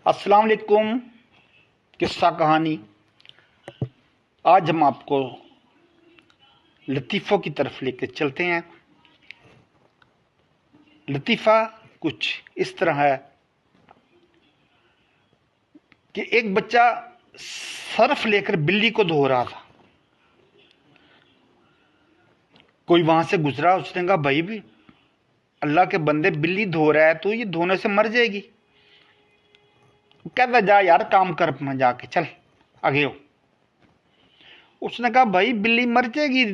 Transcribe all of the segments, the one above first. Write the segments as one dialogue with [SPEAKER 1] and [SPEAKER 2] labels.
[SPEAKER 1] अस्सलाम वालेकुम। किस्सा कहानी। आज हम आपको लतीफ़ों की तरफ लेकर चलते हैं। लतीफ़ा कुछ इस तरह है कि एक बच्चा सर्फ लेकर बिल्ली को धो रहा था। कोई वहां से गुजरा, उसने कहा भाई भी अल्लाह के बंदे, बिल्ली धो रहा है तो ये धोने से मर जाएगी। कहता जा यार काम कर अपना, जाके चल आगे हो। उसने कहा भाई बिल्ली मर जाएगी,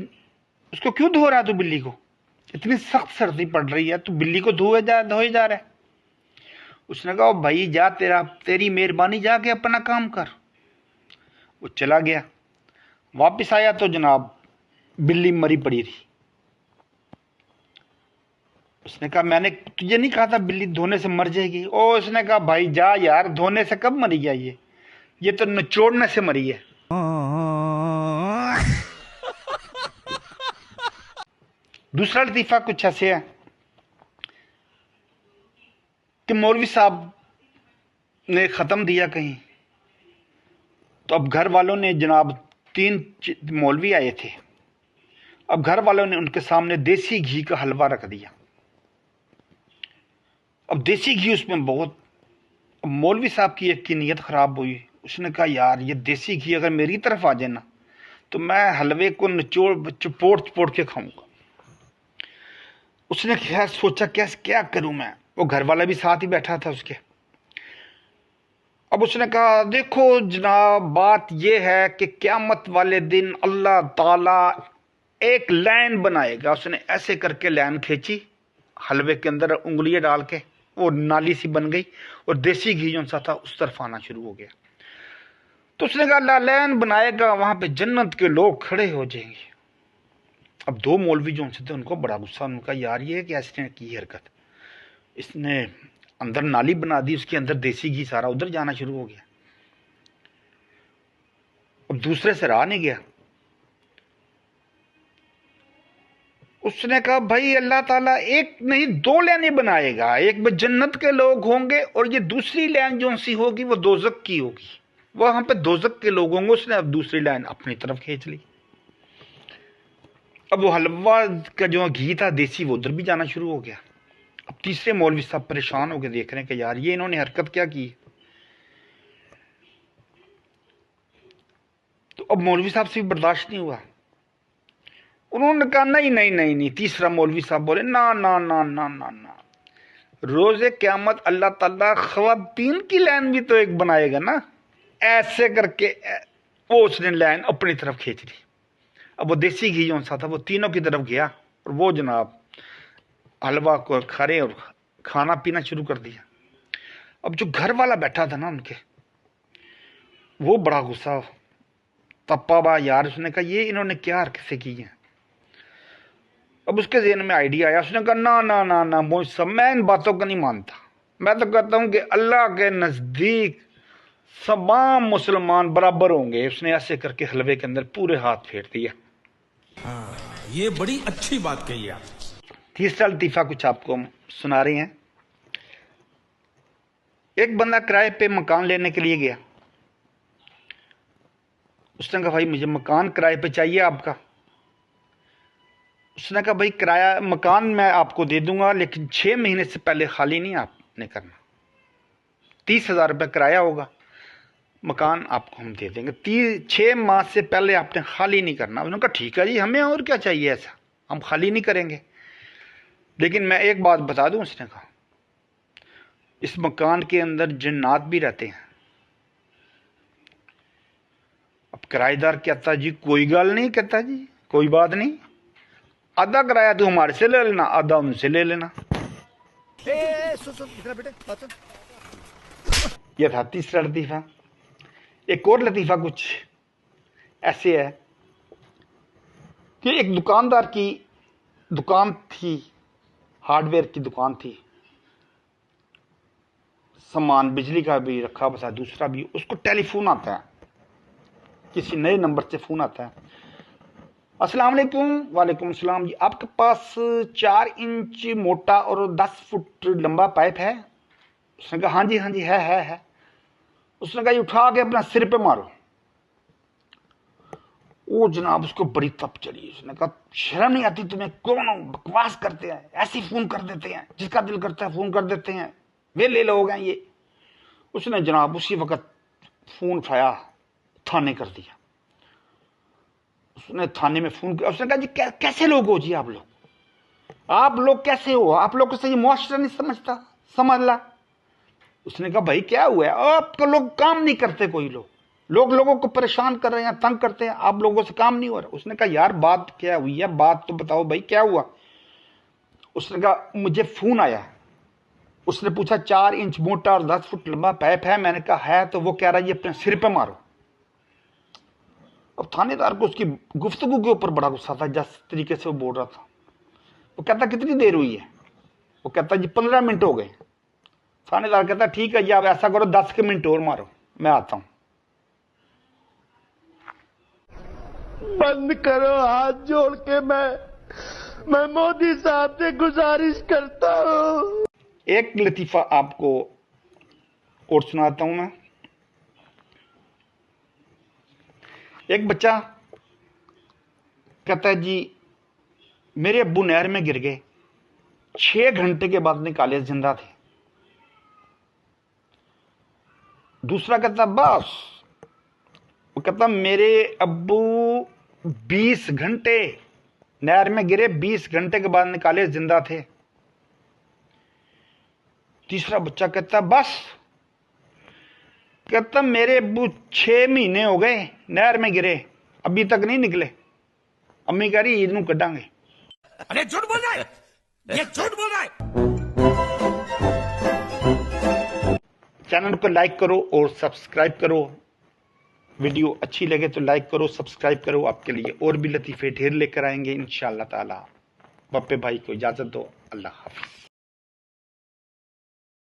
[SPEAKER 1] उसको क्यों धो रहा है तू बिल्ली को? इतनी सख्त सर्दी पड़ रही है, तू बिल्ली को धोए जा रहा है। उसने कहा भाई जा, तेरी मेहरबानी, जाके अपना काम कर। वो चला गया, वापस आया तो जनाब बिल्ली मरी पड़ी थी। उसने कहा मैंने तुझे नहीं कहा था बिल्ली धोने से मर जाएगी? ओ उसने कहा भाई जा यार, धोने से कब मरी है ये तो निचोड़ने से मरी है। दूसरा लतीफा कुछ ऐसे है कि मौलवी साहब ने ख़त्म दिया कहीं, तो अब घर वालों ने जनाब 3 मौलवी आए थे। अब घर वालों ने उनके सामने देसी घी का हलवा रख दिया। अब देसी घी उसमें बहुत, अब मौलवी साहब की एक की नीयत ख़राब हुई। उसने कहा यार ये देसी घी अगर मेरी तरफ आ जाए ना तो मैं हलवे को निचोड़ चपोड़ के खाऊंगा। उसने खैर सोचा कैसे क्या करूं मैं, वो घर वाला भी साथ ही बैठा था उसके। अब उसने कहा देखो जनाब, बात यह है कि क़यामत वाले दिन अल्लाह ताला एक लाइन बनाएगा। उसने ऐसे करके लाइन खींची, हलवे के अंदर उंगलियां डाल के वो नाली सी बन गई और देसी घी जो सा था उस तरफ आना शुरू हो गया। तो उसने कहा अल्लाह लाइन बनाएगा, वहां पे जन्नत के लोग खड़े हो जाएंगे। अब 2 मौलवी जो थे उनको बड़ा गुस्सा, उनका यार ये कैसे की हरकत, इसने अंदर नाली बना दी, उसके अंदर देसी घी सारा उधर जाना शुरू हो गया। अब दूसरे से रहा नहीं गया। उसने कहा भाई अल्लाह ताला एक नहीं 2 लाइनें बनाएगा, एक में जन्नत के लोग होंगे और ये दूसरी लाइन जो सी होगी वो दोजक की होगी, वहां पे दोजक के लोग होंगे। उसने अब दूसरी लाइन अपनी तरफ खींच ली। अब वो हलवा का जो घी था देसी वो उधर भी जाना शुरू हो गया। अब तीसरे मौलवी साहब परेशान होकर देख रहे हैं कि यार ये इन्होंने हरकत क्या की। तो अब मौलवी साहब से भी बर्दाश्त नहीं हुआ, उन्होंने कहा नहीं। तीसरा मौलवी साहब बोले ना ना ना ना ना ना, रोजे क़यामत अल्लाह ताला ख़वातीन की लाइन भी तो एक बनाएगा ना। ऐसे करके वो उसने लाइन अपनी तरफ खींच ली। अब वो देसी घी जो सा था वो तीनों की तरफ गया और वो जनाब हलवा को खा और खाना पीना शुरू कर दिया। अब जो घर वाला बैठा था ना उनके, वो बड़ा गुस्सा तप्पा बा यार। उसने कहा ये इन्होंने क्या हरकतें की हैं। अब उसके ज़हन में आइडिया आया, उसने कहा ना ना ना ना मैं इन बातों को नहीं मानता। मैं तो कहता हूँ कि अल्लाह के नज़दीक तमाम मुसलमान बराबर होंगे। उसने ऐसे करके हलवे के अंदर पूरे हाथ फेर दिया।
[SPEAKER 2] हाँ, ये बड़ी अच्छी बात कही आप।
[SPEAKER 1] तीसरा लतीफ़ा कुछ आपको सुना रहे हैं। एक बंदा किराए पे मकान लेने के लिए गया। उसने कहा भाई मुझे मकान किराए पे चाहिए आपका। उसने कहा भाई किराया मकान मैं आपको दे दूंगा, लेकिन 6 महीने से पहले खाली नहीं आपने करना। 30,000 रुपये किराया होगा, मकान आपको हम दे देंगे, 6 माह से पहले आपने खाली नहीं करना। उन्होंने कहा ठीक है जी, हमें और क्या चाहिए, ऐसा हम खाली नहीं करेंगे, लेकिन मैं एक बात बता दूं। उसने कहा इस मकान के अंदर जिन्नात भी रहते हैं। अब किराएदार कहता जी कोई गल नहीं, कहता जी कोई बात नहीं, आधा किराया तू हमारे से ले लेना, आधा उनसे ले लेना। यह था तीसरा लतीफ़ा। एक और लतीफ़ा कुछ ऐसे है कि एक दुकानदार की दुकान थी, हार्डवेयर की दुकान थी, सामान बिजली का भी रखा बसा, दूसरा भी। उसको टेलीफोन आता है, किसी नए नंबर से फ़ोन आता है। अस्सलाम वालेकुम। वालेकुम अस्सलाम जी, आपके पास 4 इंच मोटा और 10 फुट लंबा पाइप है? उसने कहा हाँ जी है। उसने कहा ये उठा के अपना सिर पे मारो। वो जनाब उसको बड़ी तप चली। उसने कहा शर्म नहीं आती तुम्हें, कौन हो, बकवास करते हैं, ऐसे फोन कर देते हैं, जिसका दिल करता है फोन कर देते हैं, वे ले लोग हैं ये। उसने जनाब उसी वक्त फोन उठाया, थाने कर दिया। उसने थाने में फोन किया। उसने कहा जी कैसे लोग हो जी आप लोग कैसे हो, आप लोग को सही मुआशरा नहीं समझता, समझ ला। उसने कहा भाई क्या हुआ है, आपको लोग काम नहीं करते, कोई लोग लोगों को परेशान कर रहे हैं, तंग करते हैं, आप लोगों से काम नहीं हो रहा। उसने कहा यार बात क्या हुई है, बात तो बताओ भाई क्या हुआ। उसने कहा मुझे फोन आया, उसने पूछा 4 इंच मोटा और 10 फुट लंबा पाइप है। मैंने कहा है, तो वो कह रहा है ये अपने सिर पे मारो। अब थानेदार को उसकी गुफ्तगू के ऊपर बड़ा गुस्सा था, जिस तरीके से वो बोल रहा था। वो कहता कितनी देर हुई है, वो कहता जी 15 मिनट हो गए। थानेदार कहता ठीक है जी आप ऐसा करो 10 के मिनट और मारो, मैं आता हूं।
[SPEAKER 3] बंद करो, हाथ जोड़ के मैं मोदी साहब से गुजारिश करता हूं।
[SPEAKER 1] एक लतीफा आपको और सुनाता हूं मैं। एक बच्चा कहता है जी मेरे अब्बू नहर में गिर गए, 6 घंटे के बाद निकाले, जिंदा थे। दूसरा कहता बस, वो कहता मेरे अब्बू 20 घंटे नहर में गिरे, 20 घंटे के बाद निकाले, जिंदा थे। तीसरा बच्चा कहता बस, कहता मेरे अब्बू 6 महीने हो गए नहर में गिरे, अभी तक नहीं निकले। अम्मी कह रही ईद नू कड्डांगे।
[SPEAKER 2] अरे झूठ बोल रहा है, ये झूठ बोल रहा है।
[SPEAKER 1] चैनल को लाइक करो और सब्सक्राइब करो। वीडियो अच्छी लगे तो लाइक करो, सब्सक्राइब करो। आपके लिए और भी लतीफे ढेर लेकर आएंगे इंशाअल्लाह ताला। बप्पे भाई को इजाजत दो, अल्लाह हाफिज।